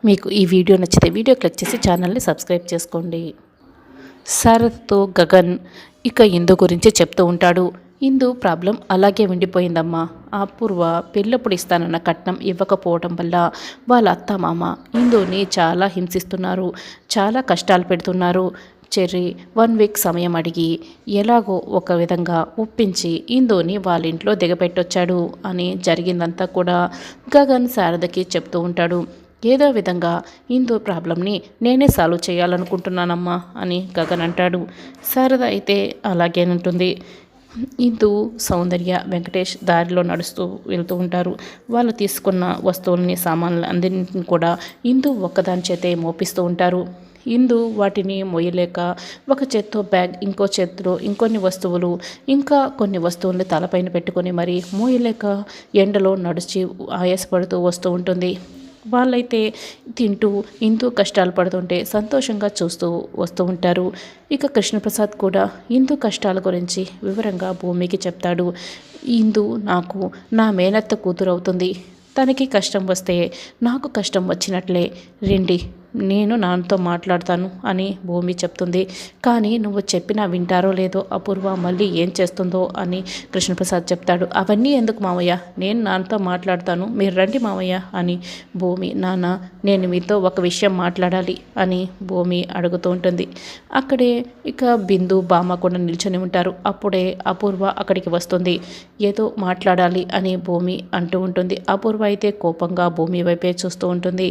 మీకు ఈ వీడియో నచ్చితే వీడియో క్లిక్ చేసి ఛానల్ని సబ్స్క్రైబ్ చేసుకోండి. శరత్తో గగన్ ఇక ఇందు గురించి చెప్తూ ఉంటాడు. ఇందు ప్రాబ్లం అలాగే ఉండిపోయిందమ్మా. అపూర్వ పెళ్ళప్పుడు ఇస్తానన్న కట్నం ఇవ్వకపోవడం వల్ల వాళ్ళ అత్త మామ ఇందుని చాలా హింసిస్తున్నారు, చాలా కష్టాలు పెడుతున్నారు. చెర్రీ 1 వీక్ సమయం అడిగి ఎలాగో ఒక విధంగా ఒప్పించి ఇందుని వాళ్ళ ఇంట్లో దిగపెట్టొచ్చాడు అని జరిగిందంతా కూడా గగన్ శారదకి చెప్తూ ఉంటాడు. ఏదో విధంగా ఇందు ప్రాబ్లంని నేనే సాల్వ్ చేయాలనుకుంటున్నానమ్మా అని గగన్ అంటాడు. శారద అయితే అలాగేనంటుంది. ఇందు, సౌందర్య, వెంకటేష్ దారిలో నడుస్తూ వెళ్తూ ఉంటారు. వాళ్ళు తీసుకున్న వస్తువుల్ని, సామాన్లు అందరినీ కూడా ఇందు ఒక్కదాని చేతే మోపిస్తూ ఉంటారు. ఇందు వాటిని మోయలేక ఒక చేత్తో బ్యాగ్, ఇంకో చేతిలో ఇంకొన్ని వస్తువులు, ఇంకా కొన్ని వస్తువుల్ని తలపైన పెట్టుకొని మరి మోయలేక ఎండలో నడిచి ఆయాసపడుతూ వస్తూ ఉంటుంది. వాళ్ళైతే తింటూ ఇందు కష్టాలు పడుతుంటే సంతోషంగా చూస్తూ వస్తూ ఉంటారు. ఇక కృష్ణప్రసాద్ కూడా ఇందు కష్టాల గురించి వివరంగా భూమికి చెప్తాడు. ఇందు నాకు నా మేనత్త కూతురు అవుతుంది. తనకి కష్టం వస్తే నాకు కష్టం వచ్చినట్లే, రండి నేను నాన్నతో మాట్లాడతాను అని భూమి చెప్తుంది. కానీ నువ్వు చెప్పినా వింటారో లేదో, అపూర్వ మళ్ళీ ఏం చేస్తుందో అని కృష్ణప్రసాద్ చెప్తాడు. అవన్నీ ఎందుకు మావయ్య, నేను నాన్నతో మాట్లాడతాను, మీరు రండి మావయ్య అని భూమి. నాన్న, నేను మీతో ఒక విషయం మాట్లాడాలి అని భూమి అడుగుతూ ఉంటుంది. అక్కడే ఇక బిందు, బామ్మ కూడా నిల్చొని ఉంటారు. అప్పుడే అపూర్వ అక్కడికి వస్తుంది. ఏదో మాట్లాడాలి అని భూమి అంటూ ఉంటుంది. అపూర్వ అయితే కోపంగా భూమి వైపే చూస్తూ ఉంటుంది.